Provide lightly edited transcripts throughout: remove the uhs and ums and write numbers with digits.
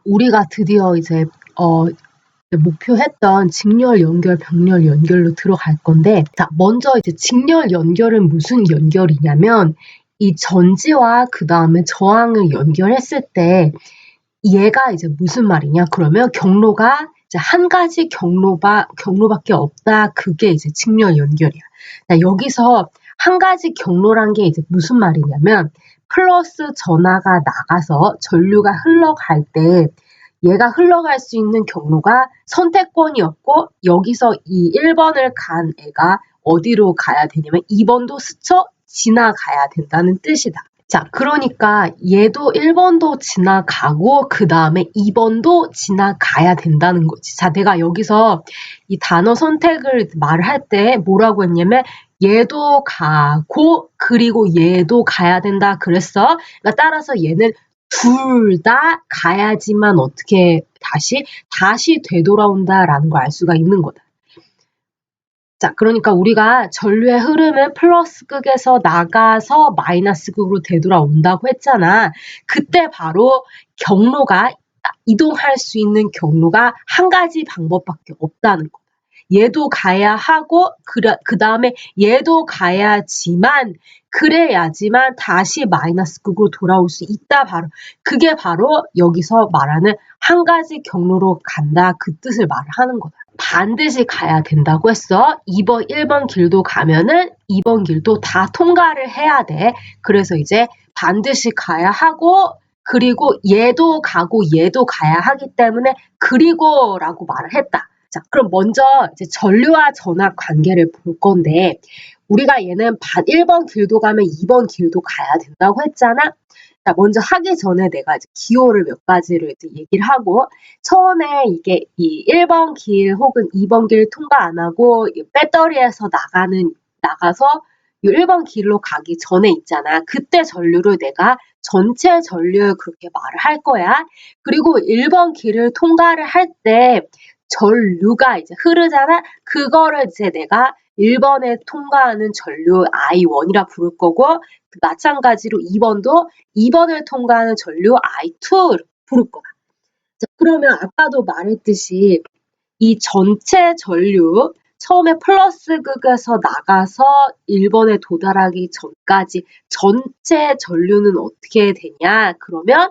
우리가 드디어 이제 목표했던 직렬 연결, 병렬 연결로 들어갈 건데, 자, 먼저 이제 직렬 연결은 무슨 연결이냐면, 이 전지와 그 다음에 저항을 연결했을 때, 얘가 이제 무슨 말이냐? 그러면 경로가 이제 한 가지 경로밖에 없다. 그게 이제 직렬 연결이야. 자, 여기서 한 가지 경로란 게 이제 무슨 말이냐면, 플러스 전하가 나가서 전류가 흘러갈 때 얘가 흘러갈 수 있는 경로가 선택권이었고, 여기서 이 1번을 간 애가 어디로 가야 되냐면 2번도 스쳐 지나가야 된다는 뜻이다. 자, 그러니까 얘도 1번도 지나가고 그 다음에 2번도 지나가야 된다는 거지. 자, 내가 여기서 이 단어 선택을 말을 할 때 뭐라고 했냐면 얘도 가고 그리고 얘도 가야 된다 그랬어. 그러니까 따라서 얘는 둘 다 가야지만 어떻게 다시 되돌아온다라는 걸 알 수가 있는 거다. 자, 그러니까 우리가 전류의 흐름은 플러스 극에서 나가서 마이너스 극으로 되돌아온다고 했잖아. 그때 바로 경로가 이동할 수 있는 경로가 한 가지 방법밖에 없다는 거다. 얘도 가야 하고 그 다음에 얘도 가야지만 그래야지만 다시 마이너스 극으로 돌아올 수 있다. 그게 바로 여기서 말하는 한 가지 경로로 간다 그 뜻을 말하는 거다. 반드시 가야 된다고 했어. 2번, 1번 길도 가면은 2번 길도 다 통과를 해야 돼. 그래서 이제 반드시 가야 하고 그리고 얘도 가고 얘도 가야 하기 때문에 그리고라고 말을 했다. 자, 그럼 먼저 이제 전류와 전압 관계를 볼 건데 우리가 얘는 1번 길도 가면 2번 길도 가야 된다고 했잖아. 자, 먼저 하기 전에 내가 이제 기호를 몇 가지를 이제 얘기를 하고 처음에 이게 이 1번 길 혹은 2번 길 통과 안 하고 배터리에서 나가서 이 1번 길로 가기 전에 있잖아. 그때 전류를 내가 전체 전류 그렇게 말을 할 거야. 그리고 1번 길을 통과를 할 때 전류가 이제 흐르잖아. 그거를 이제 내가 1번에 통과하는 전류 I1이라 부를 거고 마찬가지로 2번을 통과하는 전류 I2를 부를 거야. 자, 그러면 아까도 말했듯이 이 전체 전류 처음에 플러스 극에서 나가서 1번에 도달하기 전까지 전체 전류는 어떻게 되냐? 그러면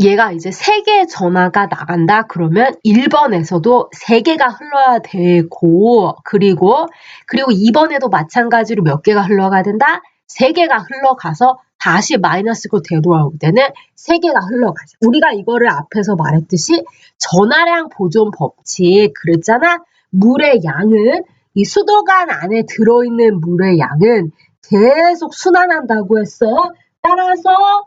얘가 이제 3개의 전하가 나간다. 그러면 1번에서도 3개가 흘러야 되고 그리고 2번에도 마찬가지로 몇 개가 흘러가야 된다? 3개가 흘러가서 다시 마이너스로 되돌아올 때는 3개가 흘러가죠. 우리가 이거를 앞에서 말했듯이 전하량 보존 법칙 그랬잖아. 물의 양은 이 수도관 안에 들어있는 물의 양은 계속 순환한다고 했어. 따라서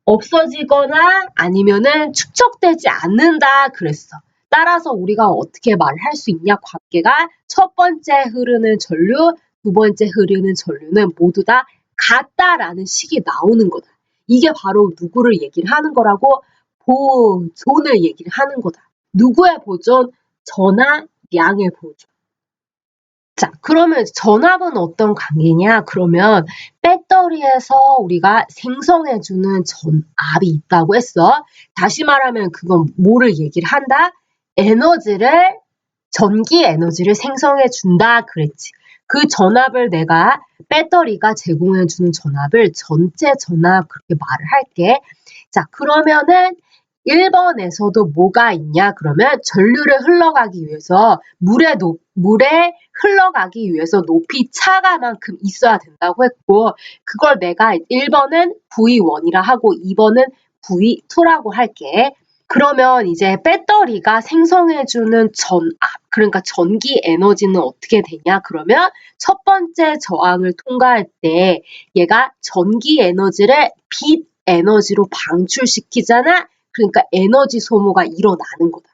없어지거나 아니면은 축적되지 않는다 그랬어. 따라서 우리가 어떻게 말을 할 수 있냐? 관계가 첫 번째 흐르는 전류, 두 번째 흐르는 전류는 모두 다 같다라는 식이 나오는 거다. 이게 바로 누구를 얘기를 하는 거라고? 보존을 얘기를 하는 거다. 누구의 보존? 전하량의 보존. 자, 그러면 전압은 어떤 관계냐? 그러면 배터리에서 우리가 생성해주는 전압이 있다고 했어. 다시 말하면 그건 뭐를 얘기를 한다? 전기 에너지를 생성해준다 그랬지. 그 전압을 내가 배터리가 제공해주는 전압을 전체 전압 그렇게 말을 할게. 자, 그러면은 1번에서도 뭐가 있냐? 그러면 전류를 흘러가기 위해서 물에 흘러가기 위해서 높이 차가만큼 있어야 된다고 했고 그걸 내가 1번은 V1이라 하고 2번은 V2라고 할게. 그러면 이제 배터리가 생성해주는 전압, 그러니까 전기 에너지는 어떻게 되냐? 그러면 첫 번째 저항을 통과할 때 얘가 전기 에너지를 빛 에너지로 방출시키잖아? 그러니까 에너지 소모가 일어나는 거다.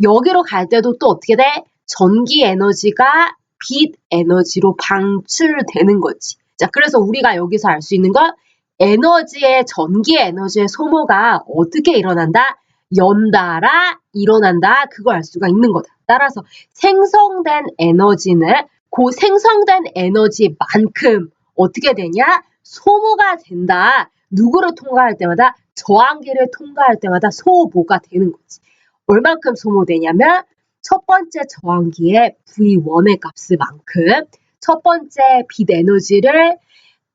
여기로 갈 때도 또 어떻게 돼? 전기 에너지가 빛 에너지로 방출되는 거지. 자, 그래서 우리가 여기서 알 수 있는 건 전기 에너지의 소모가 어떻게 일어난다? 연달아 일어난다. 그걸 알 수가 있는 거다. 따라서 생성된 에너지는 그 생성된 에너지만큼 어떻게 되냐? 소모가 된다. 누구를 통과할 때마다 저항기를 통과할 때마다 소모가 되는 거지. 얼만큼 소모되냐면 첫 번째 저항기의 V1의 값만큼 첫 번째 빛 에너지를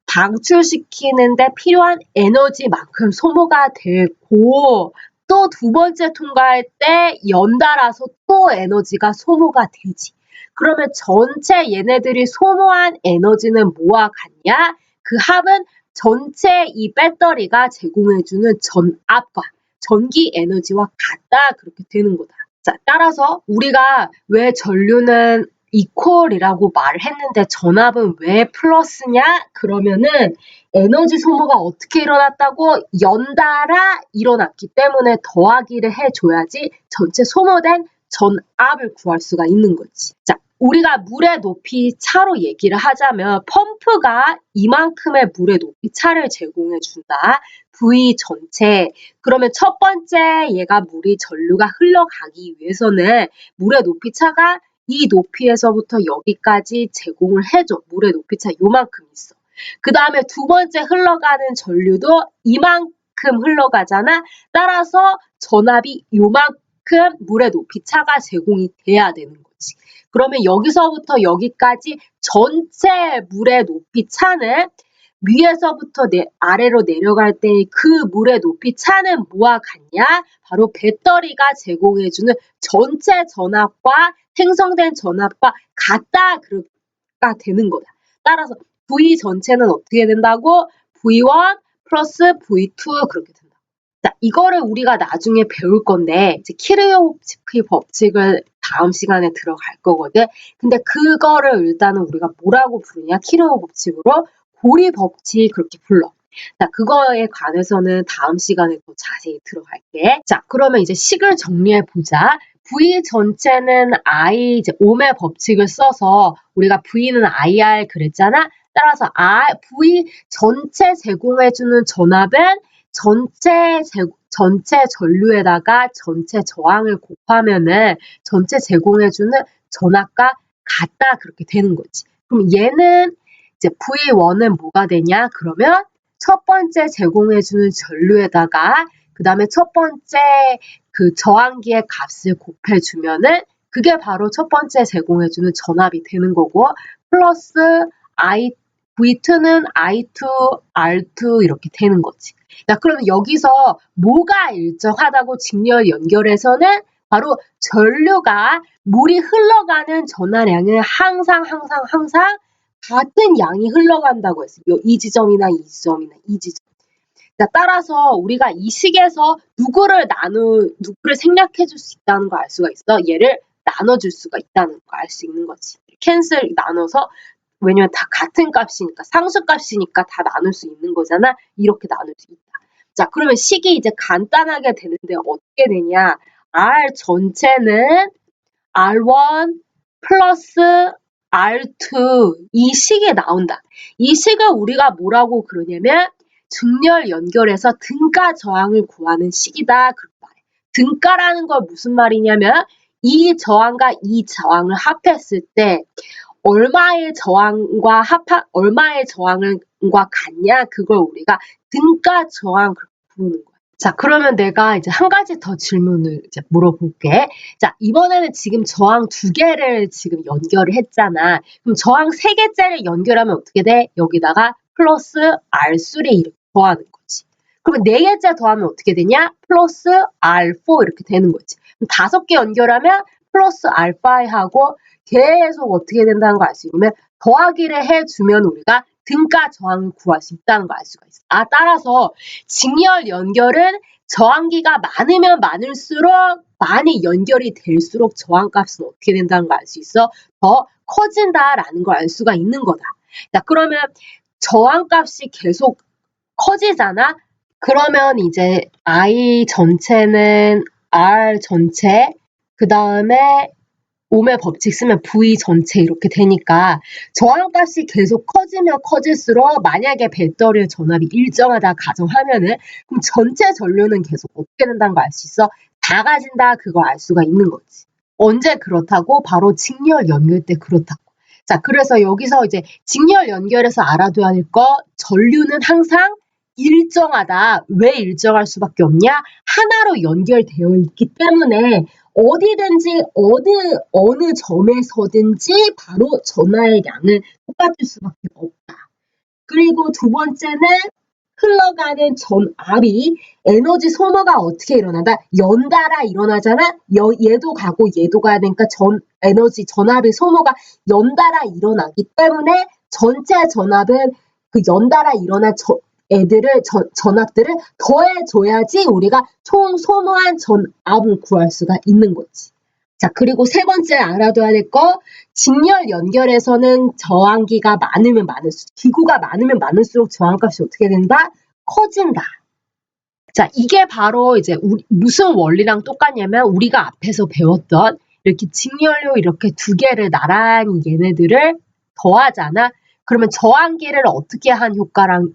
방출시키는데 필요한 에너지만큼 소모가 되고 또 두 번째 통과할 때 연달아서 또 에너지가 소모가 되지. 그러면 전체 얘네들이 소모한 에너지는 뭐와 같냐? 그 합은 전체 이 배터리가 제공해주는 전압과 전기 에너지와 같다. 그렇게 되는 거다. 자, 따라서 우리가 왜 전류는 이퀄이라고 말을 했는데 전압은 왜 플러스냐? 그러면은 에너지 소모가 어떻게 일어났다고? 연달아 일어났기 때문에 더하기를 해줘야지 전체 소모된 전압을 구할 수가 있는 거지. 자, 우리가 물의 높이 차로 얘기를 하자면 펌프가 이만큼의 물의 높이 차를 제공해 준다. V 전체. 그러면 첫 번째 얘가 물이 전류가 흘러가기 위해서는 물의 높이 차가 이 높이에서부터 여기까지 제공을 해줘. 물의 높이 차 요만큼 있어. 그 다음에 두 번째 흘러가는 전류도 이만큼 흘러가잖아. 따라서 전압이 요만큼 물의 높이 차가 제공이 돼야 되는 거지. 그러면 여기서부터 여기까지 전체 물의 높이 차는 위에서부터 아래로 내려갈 때 그 물의 높이 차는 뭐와 같냐? 바로 배터리가 제공해주는 전체 전압과 생성된 전압과 같다가 되는 거다. 따라서 V 전체는 어떻게 된다고? V1 플러스 V2 그렇게 된다. 자, 이거를 우리가 나중에 배울 건데 이제 키르호프스키 법칙을 다음 시간에 들어갈 거거든. 근데 그거를 일단은 우리가 뭐라고 부르냐? 키르호프 법칙으로 고리 법칙 그렇게 불러. 자, 그거에 관해서는 다음 시간에 더 자세히 들어갈게. 자, 그러면 이제 식을 정리해 보자. V 전체는 I, 이제 옴의 법칙을 써서 우리가 V는 IR 그랬잖아. 따라서 V 전체 제공해주는 전압은 전체 전류에다가 전체 저항을 곱하면은 전체 제공해주는 전압과 같다 그렇게 되는 거지. 그럼 얘는 이제 V1은 뭐가 되냐? 그러면 첫 번째 제공해주는 전류에다가 그 다음에 첫 번째 그 저항기의 값을 곱해주면은 그게 바로 첫 번째 제공해주는 전압이 되는 거고 플러스 V2는 I2, R2 이렇게 되는 거지. 자, 그러면 여기서 뭐가 일정하다고 직렬 연결해서는 바로 전류가 물이 흘러가는 전하량은 항상 같은 양이 흘러간다고 했어요. 이 지점이나 이 지점이나 이 지점. 자, 따라서 우리가 이 식에서 누구를 생략해 줄 수 있다는 걸 알 수가 있어. 얘를 나눠줄 수가 있다는 걸 알 수 있는 거지. 캔슬 나눠서 왜냐면 다 같은 값이니까 상수값이니까 다 나눌 수 있는 거잖아. 이렇게 나눌 수 있다. 자, 그러면 식이 이제 간단하게 되는데 어떻게 되냐? R 전체는 R1 플러스 R2 이 식이 나온다. 이 식을 우리가 뭐라고 그러냐면 직렬 연결해서 등가 저항을 구하는 식이다. 그렇게 말해. 등가라는 건 무슨 말이냐면 이 저항과 이 저항을 합했을 때 얼마의 저항과 같냐? 그걸 우리가 등가 저항 그렇게 부르는 거야. 자, 그러면 내가 이제 한 가지 더 질문을 이제 물어볼게. 자, 이번에는 지금 저항 2개를 지금 연결을 했잖아. 그럼 저항 3개째를 연결하면 어떻게 돼? 여기다가 플러스 R3 이렇게 더하는 거지. 그러면 4개째 더하면 어떻게 되냐? 플러스 R4 이렇게 되는 거지. 그럼 5개 연결하면 플러스 R5하고 계속 어떻게 된다는 걸 알 수 있냐면 더하기를 해주면 우리가 등가 저항을 구할 수 있다는 걸 알 수가 있어. 따라서 직렬 연결은 저항기가 많으면 많을수록 많이 연결이 될수록 저항값은 어떻게 된다는 걸 알 수 있어? 더 커진다라는 걸 알 수가 있는 거다. 자, 그러면 저항값이 계속 커지잖아? 그러면 이제 I 전체는 R 전체, 그 다음에 옴의 법칙 쓰면 V 전체 이렇게 되니까 저항값이 계속 커지면 커질수록 만약에 배터리의 전압이 일정하다 가정하면은 그럼 전체 전류는 계속 어떻게 된다는 걸 알 수 있어? 작아진다 그걸 알 수가 있는 거지. 언제 그렇다고? 바로 직렬 연결 때 그렇다고. 자, 그래서 여기서 이제 직렬 연결해서 알아둬야 할 거 전류는 항상 일정하다. 왜 일정할 수밖에 없냐? 하나로 연결되어 있기 때문에 어디든지 어느 점에서든지 바로 전하의 양은 똑같을 수밖에 없다. 그리고 두 번째는 흘러가는 전압이 에너지 소모가 어떻게 일어나다? 연달아 일어나잖아? 얘도 가고 얘도 가야 되니까 에너지 전압의 소모가 연달아 일어나기 때문에 전체 전압은 그 연달아 일어난 전압들을 더해줘야지 우리가 총 소모한 전압을 구할 수가 있는 거지. 자, 그리고 세 번째 알아둬야 될 거, 직렬 연결에서는 저항기가 많으면 많을수록, 기구가 많으면 많을수록 저항값이 어떻게 된다? 커진다. 자, 이게 바로 이제 무슨 원리랑 똑같냐면 우리가 앞에서 배웠던 이렇게 직렬로 이렇게 두 개를 나란히 얘네들을 더하잖아. 그러면 저항기를 어떻게 한 효과랑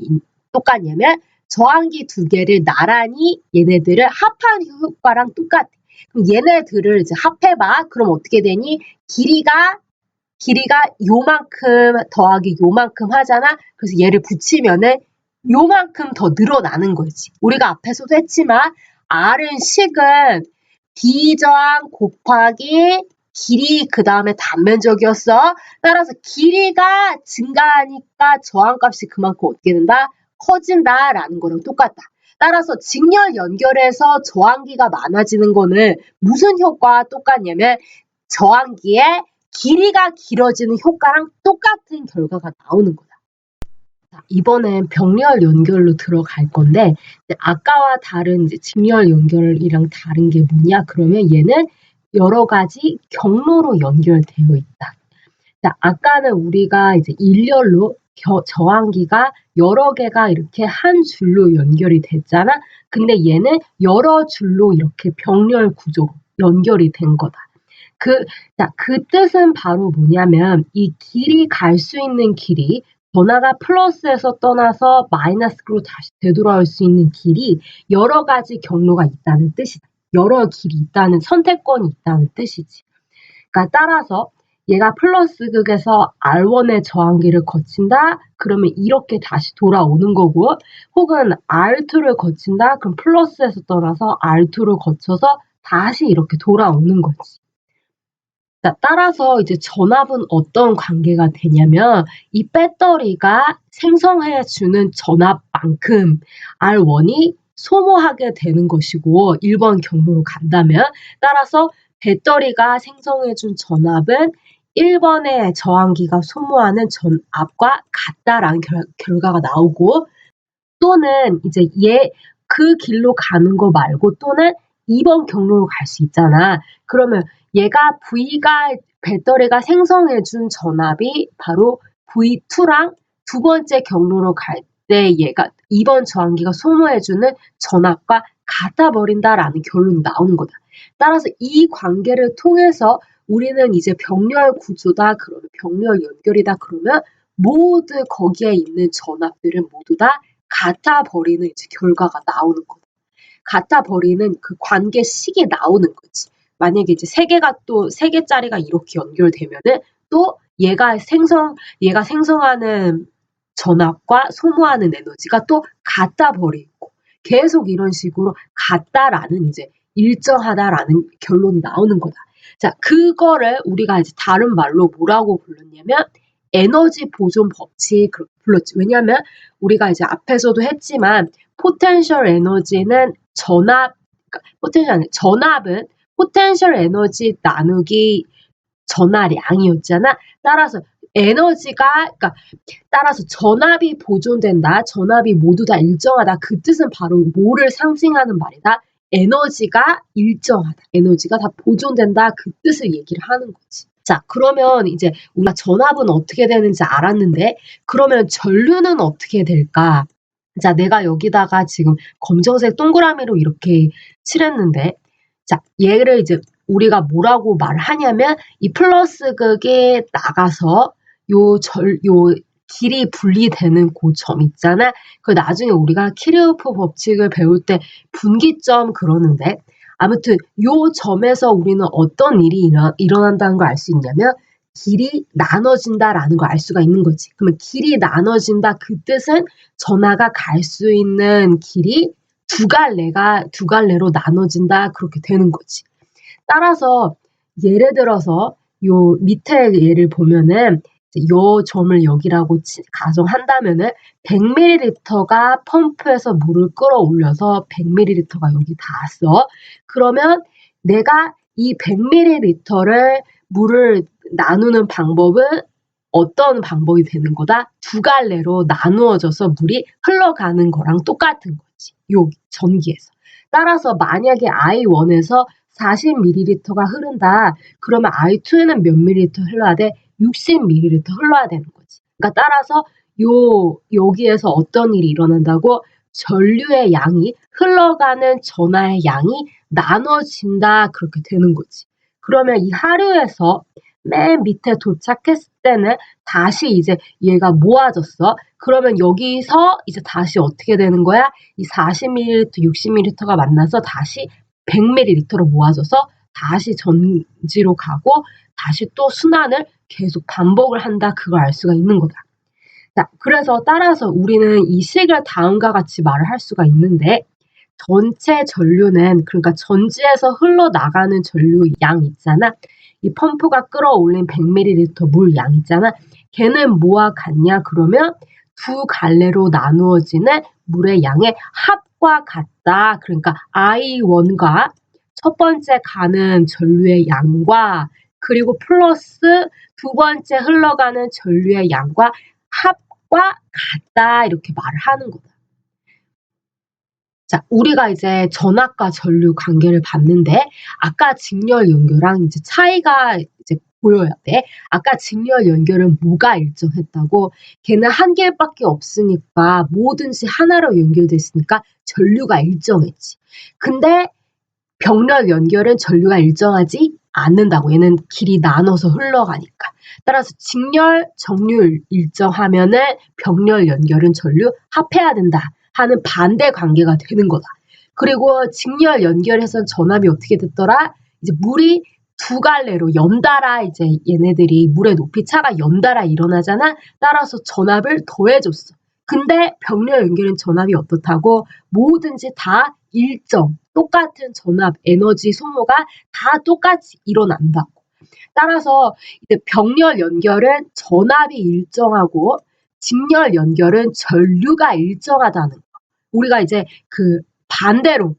똑같냐면 저항기 두 개를 나란히 얘네들을 합한 효과랑 똑같아. 그럼 얘네들을 이제 합해봐. 그럼 어떻게 되니? 길이가 요만큼 더하기 요만큼 하잖아. 그래서 얘를 붙이면은 요만큼 더 늘어나는 거지. 우리가 앞에서도 했지만 R은 식은 비저항 곱하기 길이 그 다음에 단면적이었어. 따라서 길이가 증가하니까 저항값이 그만큼 어떻게 된다? 커진다라는 거랑 똑같다. 따라서 직렬 연결해서 저항기가 많아지는 거는 무슨 효과와 똑같냐면 저항기의 길이가 길어지는 효과랑 똑같은 결과가 나오는 거다. 자, 이번엔 병렬 연결로 들어갈 건데 아까와 다른 이제 직렬 연결이랑 다른 게 뭐냐? 그러면 얘는 여러 가지 경로로 연결되어 있다. 자, 아까는 우리가 이제 일렬로 저항기가 여러 개가 이렇게 한 줄로 연결이 됐잖아. 근데 얘는 여러 줄로 이렇게 병렬 구조로 연결이 된 거다. 그 뜻은 바로 뭐냐면 이 길이 갈 수 있는 길이 전하가 플러스에서 떠나서 마이너스로 다시 되돌아올 수 있는 길이 여러 가지 경로가 있다는 뜻이다. 여러 길이 있다는 선택권이 있다는 뜻이지. 그러니까 따라서 얘가 플러스 극에서 R1의 저항기를 거친다? 그러면 이렇게 다시 돌아오는 거고 혹은 R2를 거친다? 그럼 플러스에서 떠나서 R2를 거쳐서 다시 이렇게 돌아오는 거지. 자, 따라서 이제 전압은 어떤 관계가 되냐면 이 배터리가 생성해주는 전압만큼 R1이 소모하게 되는 것이고 1번 경로로 간다면 따라서 배터리가 생성해준 전압은 1번의 저항기가 소모하는 전압과 같다라는 결과가 나오고 또는 이제 그 길로 가는 거 말고 또는 2번 경로로 갈 수 있잖아. 그러면 얘가 배터리가 생성해준 전압이 바로 V2랑 두 번째 경로로 갈 때 얘가 2번 저항기가 소모해주는 전압과 같아버린다라는 결론이 나오는 거다. 따라서 이 관계를 통해서 우리는 이제 병렬 구조다, 그러면 병렬 연결이다, 그러면 모두 거기에 있는 전압들은 모두 다 같아버리는 이제 결과가 나오는 거다. 같아버리는 그 관계식이 나오는 거지. 만약에 이제 세 개짜리가 이렇게 연결되면은 또 얘가 생성하는 전압과 소모하는 에너지가 또 같아버리고 계속 이런 식으로 같다라는 이제 일정하다라는 결론이 나오는 거다. 자, 그거를 우리가 이제 다른 말로 뭐라고 불렀냐면 에너지 보존 법칙 그렇게 불렀지. 왜냐하면 우리가 이제 앞에서도 했지만 포텐셜 에너지는 전압은 포텐셜 에너지 나누기 전하량이었잖아. 따라서 따라서 전압이 보존된다. 전압이 모두 다 일정하다. 그 뜻은 바로 뭐를 상징하는 말이다. 에너지가 일정하다. 에너지가 다 보존된다. 그 뜻을 얘기를 하는 거지. 자, 그러면 이제 우리가 전압은 어떻게 되는지 알았는데 그러면 전류는 어떻게 될까? 자, 내가 여기다가 지금 검정색 동그라미로 이렇게 칠했는데 자, 얘를 이제 우리가 뭐라고 말하냐면 이 플러스 극에 나가서 요 길이 분리되는 그 점 있잖아. 그 나중에 우리가 키르호프 법칙을 배울 때 분기점 그러는데 아무튼 요 점에서 우리는 어떤 일이 일어난다는 걸 알 수 있냐면 길이 나눠진다라는 걸 알 수가 있는 거지. 그러면 길이 나눠진다 그 뜻은 전하가 갈 수 있는 길이 두 갈래로 나눠진다 그렇게 되는 거지. 따라서 예를 들어서 요 밑에 예를 보면은 요 점을 여기라고 가정한다면은 100ml가 펌프에서 물을 끌어올려서 100ml가 여기 닿았어. 그러면 내가 이 100ml를 물을 나누는 방법은 어떤 방법이 되는 거다? 두 갈래로 나누어져서 물이 흘러가는 거랑 똑같은 거지. 요 전기에서. 따라서 만약에 I1에서 40ml가 흐른다. 그러면 I2에는 몇 ml 흘러야 돼? 60ml 흘러야 되는 거지. 그러니까 따라서 여기에서 어떤 일이 일어난다고? 전류의 양이 흘러가는 전하의 양이 나눠진다 그렇게 되는 거지. 그러면 이 하류에서 맨 밑에 도착했을 때는 다시 이제 얘가 모아졌어. 그러면 여기서 이제 다시 어떻게 되는 거야? 이 40ml, 60ml가 만나서 다시 100ml로 모아져서 다시 전지로 가고 다시 또 순환을 계속 반복을 한다. 그걸 알 수가 있는 거다. 자, 그래서 따라서 우리는 이 식을 다음과 같이 말을 할 수가 있는데 전체 전류는 그러니까 전지에서 흘러나가는 전류 양 있잖아. 이 펌프가 끌어올린 100ml 물 양 있잖아. 걔는 뭐와 같냐? 그러면 두 갈래로 나누어지는 물의 양의 합과 같다. 그러니까 I1과 첫 번째 가는 전류의 양과 그리고 플러스 두 번째 흘러가는 전류의 양과 합과 같다. 이렇게 말을 하는 거다. 자, 우리가 이제 전압과 전류 관계를 봤는데 아까 직렬 연결랑 이제 차이가 이제 보여야 돼. 아까 직렬 연결은 뭐가 일정했다고? 걔는 한 개밖에 없으니까 뭐든지 하나로 연결됐으니까 전류가 일정했지. 근데 병렬 연결은 전류가 일정하지 않는다고. 얘는 길이 나눠서 흘러가니까. 따라서 직렬, 정률 일정하면은 병렬 연결은 전류 합해야 된다 하는 반대 관계가 되는 거다. 그리고 직렬 연결에선 전압이 어떻게 됐더라? 이제 물이 두 갈래로 연달아 이제 얘네들이 물의 높이 차가 연달아 일어나잖아. 따라서 전압을 더해줬어. 근데 병렬 연결은 전압이 어떻다고? 뭐든지 다 일정, 똑같은 전압, 에너지 소모가 다 똑같이 일어난다고. 따라서 이제 병렬 연결은 전압이 일정하고 직렬 연결은 전류가 일정하다는 거. 우리가 이제 그 반대로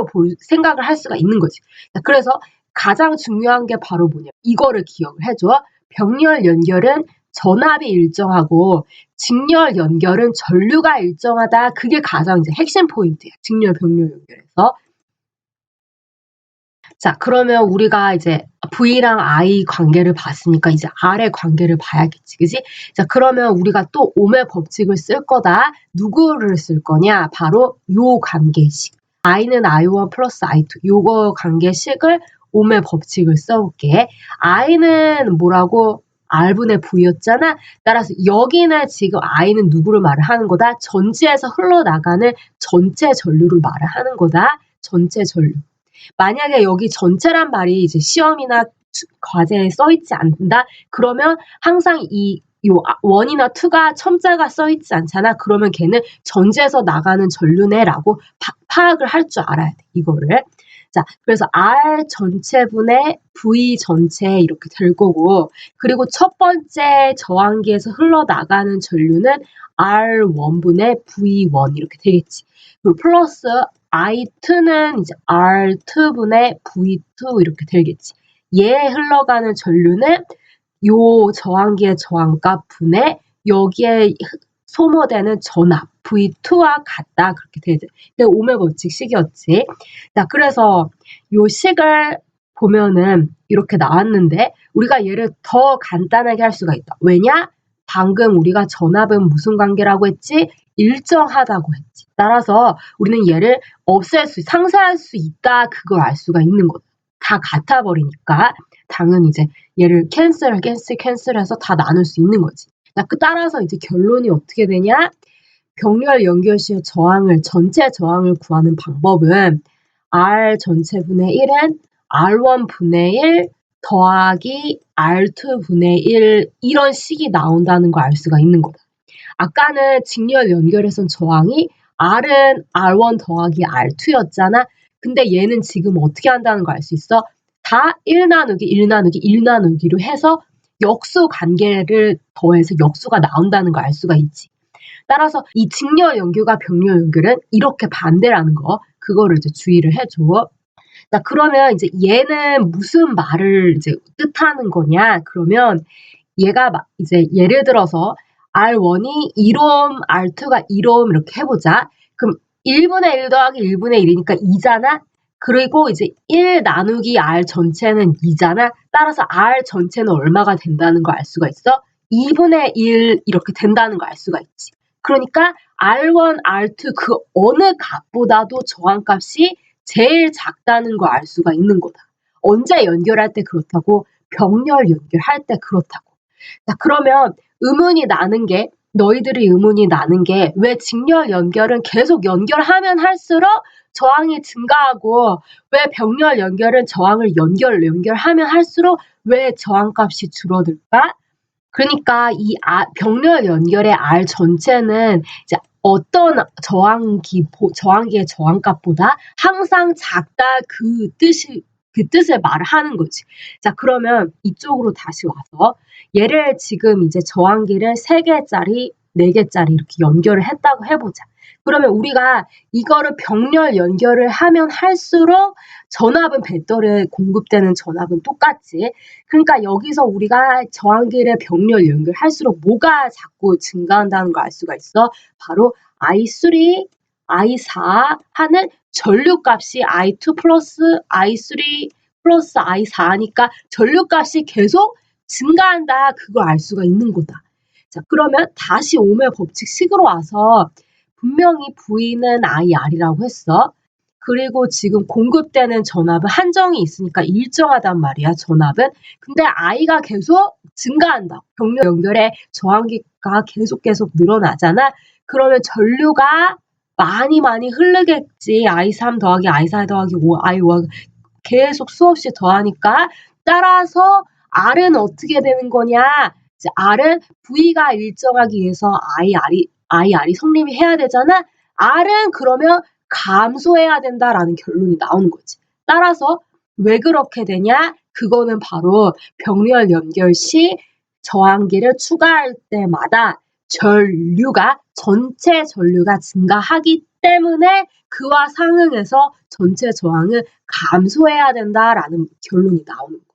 볼 생각을 할 수가 있는 거지. 그래서 가장 중요한 게 바로 뭐냐. 이거를 기억을 해줘. 병렬 연결은 전압이 일정하고 직렬 연결은 전류가 일정하다. 그게 가장 이제 핵심 포인트야. 직렬, 병렬 연결에서. 자, 그러면 우리가 이제 V랑 I 관계를 봤으니까 이제 R의 관계를 봐야겠지, 그지? 자, 그러면 우리가 또 옴의 법칙을 쓸 거다. 누구를 쓸 거냐? 바로 요 관계식. I는 I1 플러스 I2. 요거 관계식을 옴의 법칙을 써볼게. I는 뭐라고? R분의 V였잖아. 따라서 여기는 지금 I는 누구를 말을 하는 거다? 전지에서 흘러나가는 전체 전류를 말을 하는 거다. 전체 전류. 만약에 여기 전체란 말이 이제 시험이나 과제에 써있지 않는다? 그러면 항상 요 1이나 2가 첨자가 써있지 않잖아? 그러면 걔는 전지에서 나가는 전류네라고 파악을 할 줄 알아야 돼, 이거를. 자, 그래서 R 전체분의 V 전체 이렇게 될 거고, 그리고 첫 번째 저항기에서 흘러나가는 전류는 R1분의 V1 이렇게 되겠지. 그리고 플러스 I2는 이제 R2분의 V2 이렇게 되겠지. 얘에 흘러가는 전류는 요 저항기의 저항값 분의 여기에 소모되는 전압 V2와 같다 그렇게 되죠. 이게 옴의 법칙 식이었지. 자, 그래서 요 식을 보면은 이렇게 나왔는데 우리가 얘를 더 간단하게 할 수가 있다. 왜냐? 방금 우리가 전압은 무슨 관계라고 했지? 일정하다고 했지. 따라서 우리는 얘를 상쇄할 수 있다 그걸 알 수가 있는 거다. 다 같아 버리니까 당연히 이제 얘를 캔슬해서 다 나눌 수 있는 거지. 따라서 이제 결론이 어떻게 되냐? 병렬 연결시의 전체 저항을 구하는 방법은 R 전체분의 1은 R1분의 1 더하기 R2분의 1 이런 식이 나온다는 걸 알 수가 있는 거다. 아까는 직렬 연결에선 저항이 R은 R1 더하기 R2였잖아. 근데 얘는 지금 어떻게 한다는 걸 알 수 있어? 다 1 나누기 1 나누기 1 나누기로 해서 역수 관계를 더해서 역수가 나온다는 걸 알 수가 있지. 따라서 이 직렬 연결과 병렬 연결은 이렇게 반대라는 거, 그거를 이제 주의를 해줘. 자, 그러면 이제 얘는 무슨 말을 이제 뜻하는 거냐? 그러면 얘가 이제 예를 들어서 R1이 2옴, R2가 1옴 이렇게 해보자. 그럼 1분의 1 더하기 1분의 1이니까 2잖아? 그리고 이제 1 나누기 R 전체는 2잖아? 따라서 R 전체는 얼마가 된다는 걸 알 수가 있어? 2분의 1 이렇게 된다는 걸 알 수가 있지. 그러니까 R1, R2 그 어느 값보다도 저항값이 제일 작다는 걸 알 수가 있는 거다. 언제 연결할 때 그렇다고? 병렬 연결할 때 그렇다고. 자, 그러면 너희들이 의문이 나는 게 왜 직렬 연결은 계속 연결하면 할수록 저항이 증가하고 왜 병렬 연결은 저항을 연결하면 할수록 왜 저항값이 줄어들까? 그러니까 이 병렬 연결의 R 전체는 이제 어떤 저항기의 저항값보다 항상 작다 그 뜻을 말을 하는 거지. 자, 그러면 이쪽으로 다시 와서 얘를 지금 이제 저항기를 3개짜리, 4개짜리 이렇게 연결을 했다고 해보자. 그러면 우리가 이거를 병렬 연결을 하면 할수록 전압은 배터리에 공급되는 전압은 똑같지. 그러니까 여기서 우리가 저항기를 병렬 연결할수록 뭐가 자꾸 증가한다는 걸 알 수가 있어. 바로 I3, I4 하는 전류값이 I2 플러스 I3 플러스 I4니까 전류값이 계속 증가한다. 그걸 알 수가 있는 거다. 자, 그러면 다시 오메 법칙식으로 와서 분명히 V는 IR이라고 했어. 그리고 지금 공급되는 전압은 한정이 있으니까 일정하단 말이야, 전압은. 근데 I가 계속 증가한다. 병렬 연결에 저항기가 계속 늘어나잖아. 그러면 전류가 많이 흐르겠지. I3 더하기 I4 더하기 5, I5 계속 수없이 더하니까. 따라서 R은 어떻게 되는 거냐? 이제 R은 V가 일정하기 위해서 IR이 성립이 해야 되잖아. R은 그러면 감소해야 된다라는 결론이 나오는 거지. 따라서 왜 그렇게 되냐? 그거는 바로 병렬 연결 시 저항기를 추가할 때마다 전체 전류가 증가하기 때문에 그와 상응해서 전체 저항은 감소해야 된다라는 결론이 나오는 거야.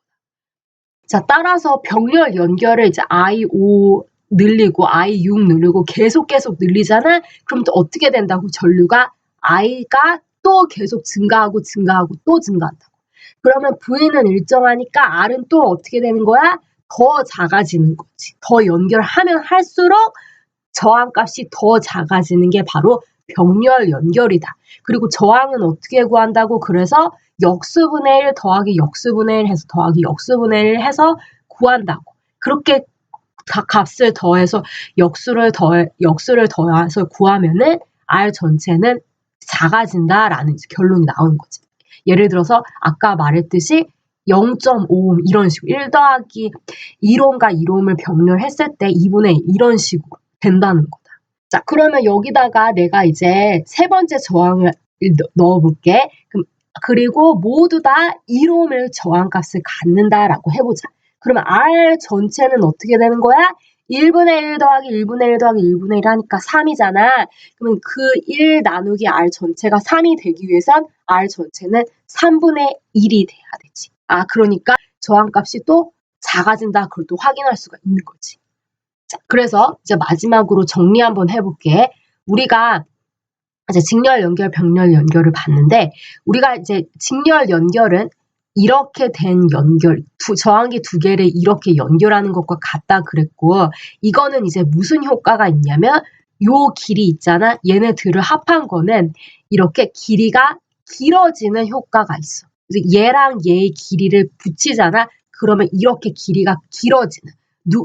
자, 따라서 병렬 연결을 이제 I5 늘리고 I6 늘리고 계속 늘리잖아? 그럼 또 어떻게 된다고? 전류가 I가 또 계속 증가하고 또 증가한다고. 그러면 V는 일정하니까 R은 또 어떻게 되는 거야? 더 작아지는 거지. 더 연결하면 할수록 저항값이 더 작아지는 게 바로 병렬 연결이다. 그리고 저항은 어떻게 구한다고? 그래서 역수분의 1 더하기 역수분의 1 해서 더하기 역수분의 1 해서 구한다고. 그렇게 값을 더해서 역수를 더해서 구하면은 R 전체는 작아진다라는 결론이 나오는 거지. 예를 들어서 아까 말했듯이 0.5옴 이런 식으로 1 더하기 1옴과 1옴을 병렬했을 때 2분의 1 이런 식으로 된다는 거다. 자, 그러면 여기다가 내가 이제 세 번째 저항을 넣어볼게. 그리고 모두 다 1옴을 저항값을 갖는다라고 해보자. 그러면 R 전체는 어떻게 되는 거야? 1분의 1 더하기 1분의 1 더하기 1분의 1 하니까 3이잖아. 그러면 그 1 나누기 R 전체가 3이 되기 위해선 R 전체는 3분의 1이 돼야 되지. 아, 그러니까 저항값이 또 작아진다. 그걸 또 확인할 수가 있는 거지. 자, 그래서 이제 마지막으로 정리 한번 해볼게. 우리가 이제 직렬 연결, 병렬 연결을 봤는데 우리가 이제 직렬 연결은 이렇게 된 연결, 저항기 두 개를 이렇게 연결하는 것과 같다 그랬고 이거는 이제 무슨 효과가 있냐면 요 길이 있잖아. 얘네들을 합한 거는 이렇게 길이가 길어지는 효과가 있어. 그래서 얘랑 얘의 길이를 붙이잖아. 그러면 이렇게 길이가 길어지는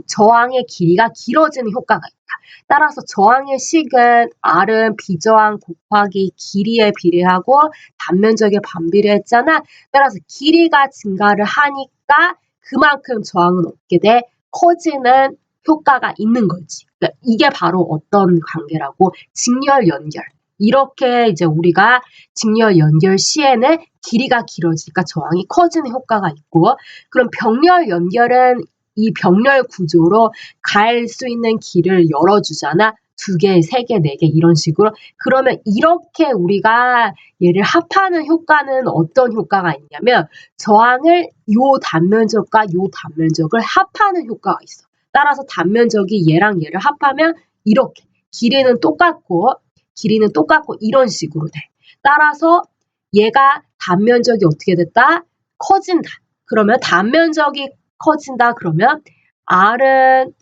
저항의 길이가 길어지는 효과가 있다. 따라서 저항의 식은 R은 비저항 곱하기 길이에 비례하고 단면적에 반비례했잖아. 따라서 길이가 증가를 하니까 그만큼 저항은 어떻게 돼? 커지는 효과가 있는 거지. 그러니까 이게 바로 어떤 관계라고? 직렬 연결. 이렇게 이제 우리가 직렬 연결 시에는 길이가 길어지니까 저항이 커지는 효과가 있고, 그럼 병렬 연결은 이 병렬 구조로 갈 수 있는 길을 열어주잖아. 2개, 3개, 4개 이런 식으로. 그러면 이렇게 우리가 얘를 합하는 효과는 어떤 효과가 있냐면 저항을 요 단면적과 요 단면적을 합하는 효과가 있어. 따라서 단면적이 얘랑 얘를 합하면 이렇게 길이는 똑같고 이런 식으로 돼. 따라서 얘가 단면적이 어떻게 됐다? 커진다. 그러면 단면적이 커진다. 그러면 R은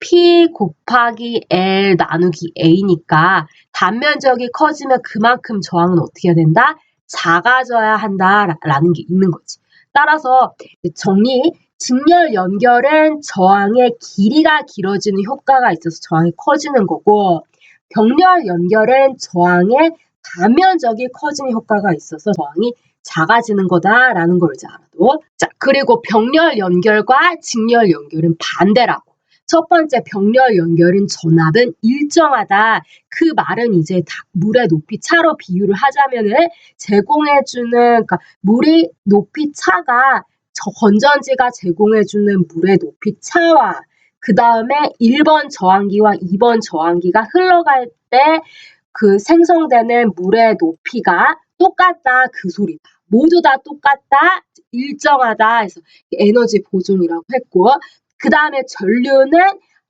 P 곱하기 L 나누기 A니까 단면적이 커지면 그만큼 저항은 어떻게 해야 된다? 작아져야 한다라는 게 있는 거지. 따라서 정리, 직렬 연결은 저항의 길이가 길어지는 효과가 있어서 저항이 커지는 거고, 병렬 연결은 저항의 단면적이 커지는 효과가 있어서 저항이 작아지는 거다라는 걸 이제 알아도. 자, 그리고 병렬 연결과 직렬 연결은 반대라고. 첫 번째 병렬 연결은 전압은 일정하다. 그 말은 이제 물의 높이 차로 비유를 하자면은 제공해주는, 그러니까 물이 높이 차가 건전지가 제공해주는 물의 높이 차와 그 다음에 1번 저항기와 2번 저항기가 흘러갈 때 그 생성되는 물의 높이가 똑같다 그 소리다. 모두 다 똑같다, 일정하다 해서 에너지 보존이라고 했고, 그 다음에 전류는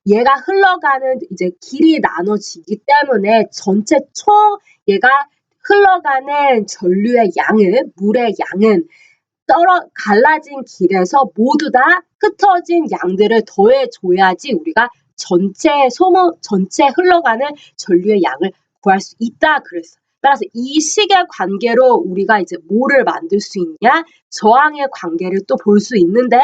얘가 흘러가는 이제 길이 나눠지기 때문에 전체 총 얘가 흘러가는 전류의 양은, 물의 양은 갈라진 길에서 모두 다 흩어진 양들을 더해줘야지 우리가 전체 흘러가는 전류의 양을 구할 수 있다 그랬어. 따라서 이 식의 관계로 우리가 이제 뭐를 만들 수 있냐? 저항의 관계를 또 볼 수 있는데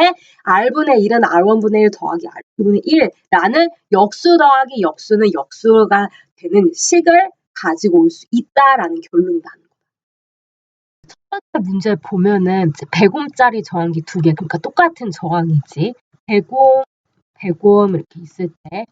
R분의 1은 R1분의 1 더하기 R2분의 1라는 역수 더하기 역수는 역수가 되는 식을 가지고 올 수 있다라는 결론이 나는 거야. 첫 번째 문제 보면은 100옴짜리 저항기 2개, 그러니까 똑같은 저항이지. 100옴, 100옴 이렇게 있을 때,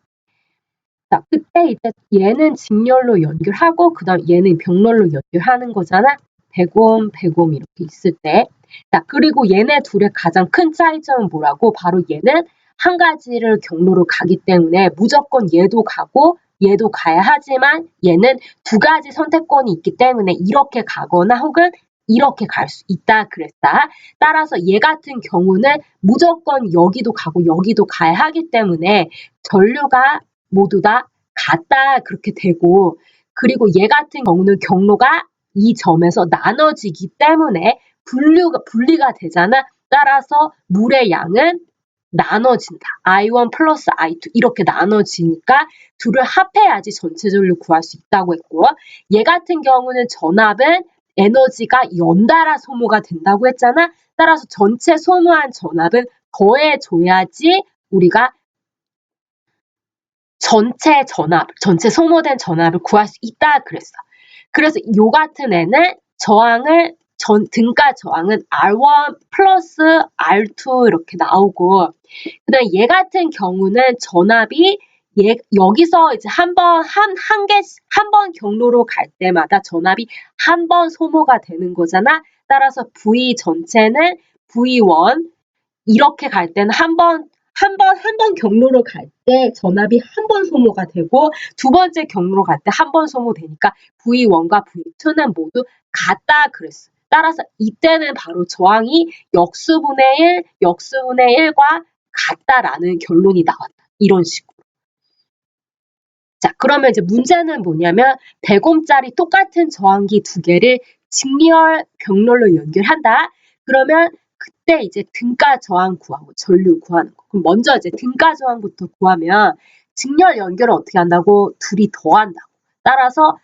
자, 그때 이제 얘는 직렬로 연결하고 그다음 얘는 병렬로 연결하는 거잖아. 100옴, 100옴 이렇게 있을 때. 자, 그리고 얘네 둘의 가장 큰 차이점은 뭐라고? 바로 얘는 한 가지를 경로로 가기 때문에 무조건 얘도 가고 얘도 가야 하지만 얘는 2가지 선택권이 있기 때문에 이렇게 가거나 혹은 이렇게 갈 수 있다 그랬다. 따라서 얘 같은 경우는 무조건 여기도 가고 여기도 가야 하기 때문에 전류가 모두 다 같다 그렇게 되고, 그리고 얘 같은 경우는 경로가 이 점에서 나눠지기 때문에 분리가 되잖아. 따라서 물의 양은 나눠진다. I1 플러스 I2 이렇게 나눠지니까 둘을 합해야지 전체 전류 구할 수 있다고 했고, 얘 같은 경우는 전압은 에너지가 연달아 소모가 된다고 했잖아. 따라서 전체 소모한 전압은 더해줘야지 우리가 전체 소모된 전압을 구할 수 있다 그랬어. 그래서 요 같은 애는 등가 저항은 R1 플러스 R2 이렇게 나오고, 그다음 얘 같은 경우는 전압이 여기서 이제 한 번 경로로 갈 때마다 전압이 한 번 소모가 되는 거잖아. 따라서 V 전체는 V1 이렇게 갈 때는 한 번 경로로 갈 때 전압이 한 번 소모가 되고 두 번째 경로로 갈 때 한 번 소모되니까 V1과 V2는 모두 같다 그랬어. 따라서 이때는 바로 저항이 역수분의 1과 같다라는 결론이 나왔다. 이런 식으로. 자, 그러면 이제 문제는 뭐냐면 100옴짜리 똑같은 저항기 2개를 직렬, 병렬로 연결한다. 그러면 그때 이제 등가 저항 구하고 전류 구하는 거. 그럼 먼저 이제 등가 저항부터 구하면 직렬 연결을 어떻게 한다고? 둘이 더한다고. 따라서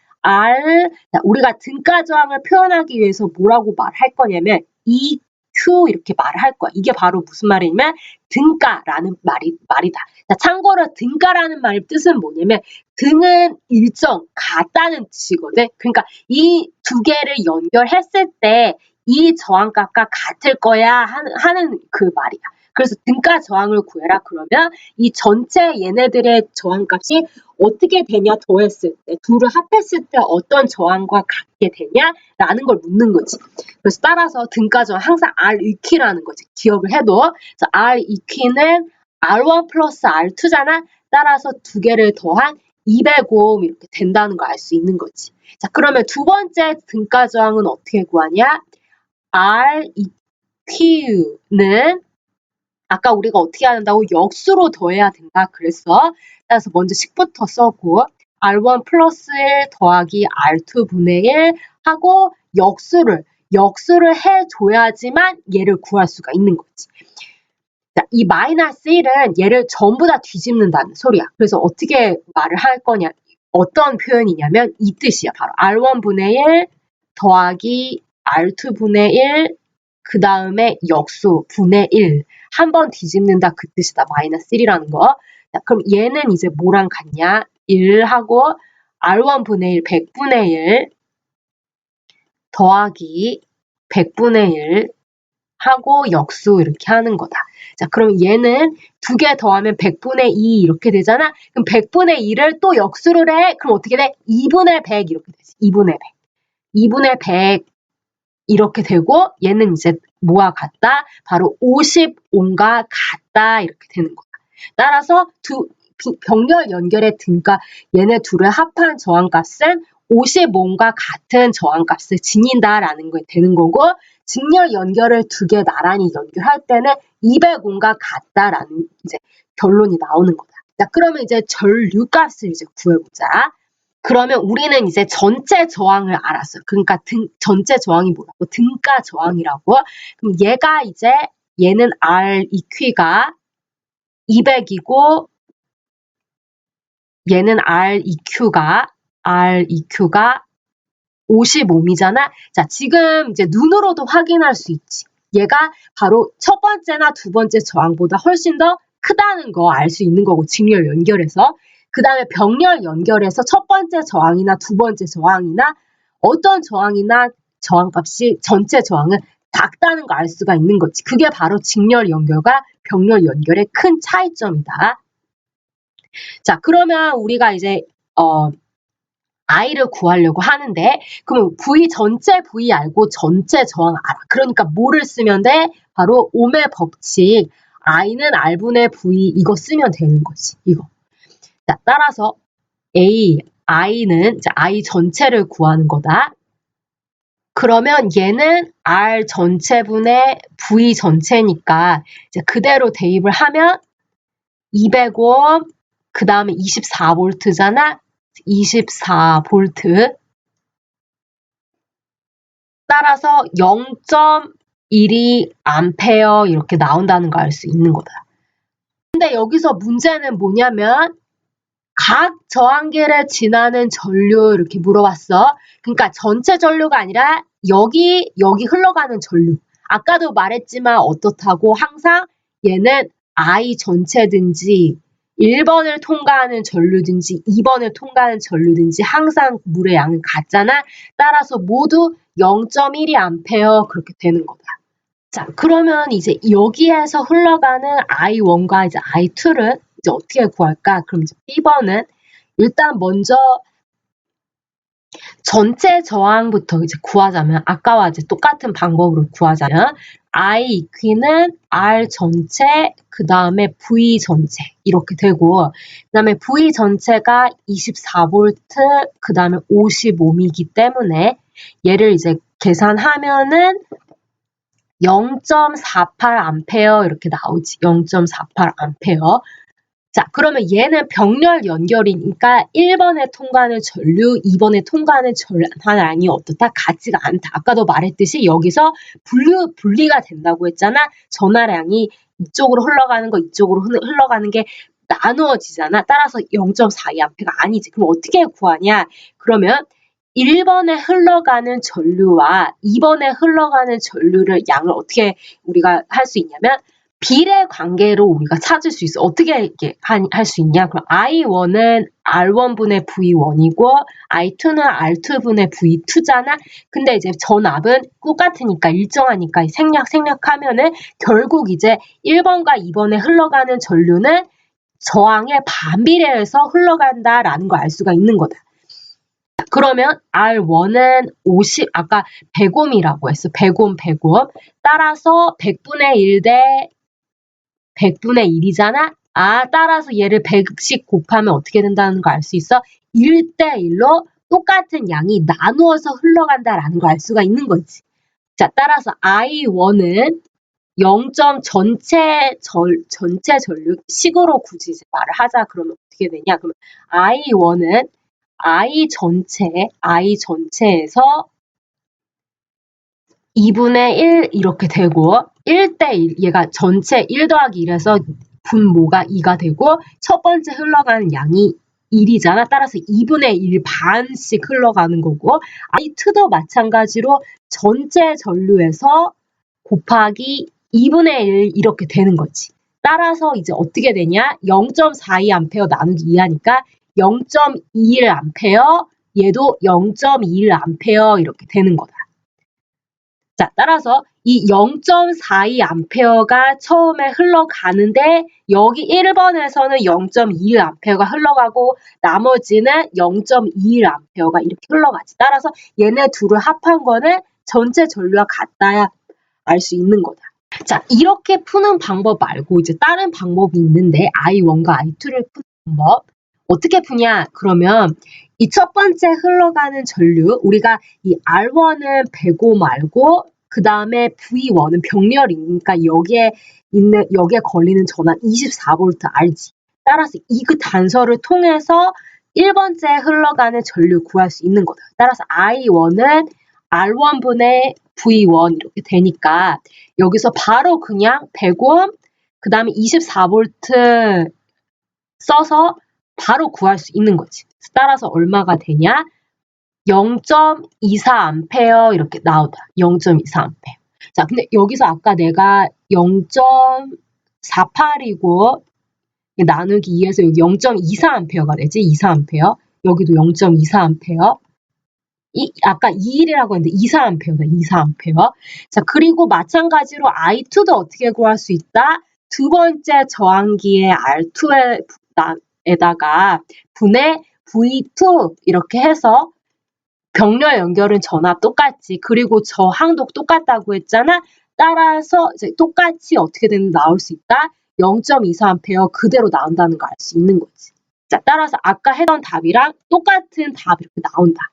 우리가 등가 저항을 표현하기 위해서 뭐라고 말할 거냐면 EQ 이렇게 말을 할 거야. 이게 바로 무슨 말이냐면 등가라는 말이다. 자, 참고로 등가라는 말의 뜻은 뭐냐면 등은 일정, 같다는 뜻이거든. 그러니까 이 2개를 연결했을 때 이 저항값과 같을 거야 하는 그 말이야. 그래서 등가 저항을 구해라. 그러면 이 전체 얘네들의 저항값이 어떻게 되냐 더했을 때, 둘을 합했을 때 어떤 저항과 같게 되냐라는 걸 묻는 거지. 그래서 따라서 등가 저항 항상 R eq라는 거지. 기억을 해둬. 그래서 R eq는 R1 플러스 R2잖아. 따라서 두 개를 더한 200옴 이렇게 된다는 걸 알 수 있는 거지. 자, 그러면 두 번째 등가 저항은 어떻게 구하냐? R eq는 아까 우리가 어떻게 한다고 역수로 더해야 된다 그랬어. 따라서 먼저 식부터 써고 R1 플러스 1 더하기 R2 분의 1 하고 역수를 해줘야지만 얘를 구할 수가 있는 거지. 자, 이 마이너스 1은 얘를 전부 다 뒤집는다는 소리야. 그래서 어떻게 말을 할 거냐, 어떤 표현이냐면 이 뜻이야. 바로 R1 분의 1 더하기 R2 분의 1 그 다음에 역수 분의 1 한 번 뒤집는다 그 뜻이다. 마이너스 1이라는 거. 자, 그럼 얘는 이제 뭐랑 같냐? 1하고 R1 분의 1 100분의 1 더하기 100분의 1 하고 역수 이렇게 하는 거다. 자, 그럼 얘는 두 개 더하면 100분의 2 이렇게 되잖아. 그럼 100분의 2를 또 역수를 해. 그럼 어떻게 돼? 2분의 100 이렇게 되지. 2분의 100. 2분의 100 이렇게 되고 얘는 이제 뭐와 같다? 바로 55가 같다 이렇게 되는 거다. 따라서 두 병렬 연결의 등가 얘네 둘을 합한 저항값은 55가 같은 저항값을 지닌다라는 게 되는 거고 직렬 연결을 두 개 나란히 연결할 때는 205가 같다라는 이제 결론이 나오는 거다. 자, 그러면 이제 전류값을 이제 구해보자. 그러면 우리는 이제 전체 저항을 알았어요. 그러니까 전체 저항이 뭐라고? 등가 저항이라고. 그럼 얘가 이제 얘는 R eq가 200이고 얘는 R eq가 55이잖아. 자, 지금 이제 눈으로도 확인할 수 있지. 얘가 바로 첫 번째나 두 번째 저항보다 훨씬 더 크다는 거 알 수 있는 거고 직렬 연결해서. 그 다음에 병렬 연결해서 첫 번째 저항이나 두 번째 저항이나 어떤 저항이나 저항값이 전체 저항을 작다는 거 알 수가 있는 거지. 그게 바로 직렬 연결과 병렬 연결의 큰 차이점이다. 자, 그러면 우리가 이제 I를 구하려고 하는데 그러면 V 전체 V 알고 전체 저항 알아. 그러니까 뭐를 쓰면 돼? 바로 옴의 법칙. I는 R분의 V 이거 쓰면 되는 거지. 이거. 자, 따라서 I는 이제 I 전체를 구하는 거다. 그러면 얘는 R 전체분의 V 전체니까 이제 그대로 대입을 하면 200옴 그 다음에 24V잖아. 24V 따라서 0.12A 이렇게 나온다는 거 알 수 있는 거다. 근데 여기서 문제는 뭐냐면 각 저항계를 지나는 전류 이렇게 물어봤어. 그러니까 전체 전류가 아니라 여기 흘러가는 전류. 아까도 말했지만 어떻다고 항상 얘는 I 전체든지 1번을 통과하는 전류든지 2번을 통과하는 전류든지 항상 물의 양은 같잖아. 따라서 모두 0.12A 그렇게 되는 거다. 자, 그러면 이제 여기에서 흘러가는 I1과 이제 I2를 이제 어떻게 구할까? 그럼 이제 B번은 일단 먼저 전체 저항부터 이제 구하자면 아까와 이제 똑같은 방법으로 구하자면 I eq는 R 전체 그 다음에 V 전체 이렇게 되고 그 다음에 V 전체가 24V 그 다음에 55이기 때문에 얘를 이제 계산하면은 0.48A 이렇게 나오지. 0.48A. 자, 그러면 얘는 병렬 연결이니까 1번에 통과하는 전류, 2번에 통과하는 전하량이 어떻다? 같지가 않다. 아까도 말했듯이 여기서 분리가 된다고 했잖아. 전하량이 이쪽으로 흘러가는 거, 이쪽으로 흘러가는 게 나누어지잖아. 따라서 0.42A가 아니지. 그럼 어떻게 구하냐? 그러면 1번에 흘러가는 전류와 2번에 흘러가는 전류를 양을 어떻게 우리가 할 수 있냐면 비례 관계로 우리가 찾을 수 있어. 어떻게 할 수 있냐? 그럼 I1은 R1분의 V1이고 I2는 R2분의 V2잖아. 근데 이제 전압은 똑같으니까 일정하니까 생략하면은 결국 이제 1번과 2번에 흘러가는 전류는 저항에 반비례해서 흘러간다라는 걸 알 수가 있는 거다. 그러면 R1은 50, 아까 100옴이라고 했어. 100옴. 따라서 100분의 1 대 100분의 1이잖아? 따라서 얘를 100씩 곱하면 어떻게 된다는 거 알 수 있어? 1대 1로 똑같은 양이 나누어서 흘러간다라는 걸 알 수가 있는 거지. 자, 따라서 I1은 0점 전체 전류 식으로 굳이 이제 말을 하자. 그러면 어떻게 되냐? 그러면 I1은 I 전체에서 2분의 1 이렇게 되고 1대 1, 얘가 전체 1 더하기 1에서 분모가 2가 되고 첫 번째 흘러가는 양이 1이잖아. 따라서 2분의 1 반씩 흘러가는 거고 I2도 마찬가지로 전체 전류에서 곱하기 2분의 1 이렇게 되는 거지. 따라서 이제 어떻게 되냐? 0.42A 나누기 2하니까 0.21A, 얘도 0.21A 이렇게 되는 거다. 자, 따라서 이 0.42A가 처음에 흘러가는데 여기 1번에서는 0.21A가 흘러가고 나머지는 0.21A가 이렇게 흘러가지. 따라서 얘네 둘을 합한 거는 전체 전류와 같다야 알 수 있는 거다. 자, 이렇게 푸는 방법 말고 이제 다른 방법이 있는데 I1과 I2를 푸는 방법 어떻게 푸냐? 그러면 이 첫 번째 흘러가는 전류 우리가 이 R1은 105 알고 그 다음에 V1은 병렬이니까 여기에 걸리는 전압 24V 알지? 따라서 이 그 단서를 통해서 1번째 흘러가는 전류 구할 수 있는 거다. 따라서 I1은 R1분의 V1 이렇게 되니까 여기서 바로 그냥 100옴 그 다음에 24V 써서 바로 구할 수 있는 거지. 따라서 얼마가 되냐? 0.24A 이렇게 나오다. 0.24A. 자, 근데 여기서 아까 내가 0.48이고 나누기 2에서 여기 0.24A가 되지? 24A. 여기도 0.24A. 아까 21이라고 했는데 24A다. 24A. 자, 그리고 마찬가지로 I2도 어떻게 구할 수 있다? 두 번째 저항기의 R2에다가 분의 V2 이렇게 해서 병렬 연결은 전압 똑같지. 그리고 저항도 똑같다고 했잖아. 따라서 이제 똑같이 어떻게 나올 수 있다? 0.24A 그대로 나온다는 걸 알 수 있는 거지. 자, 따라서 아까 했던 답이랑 똑같은 답이 이렇게 나온다.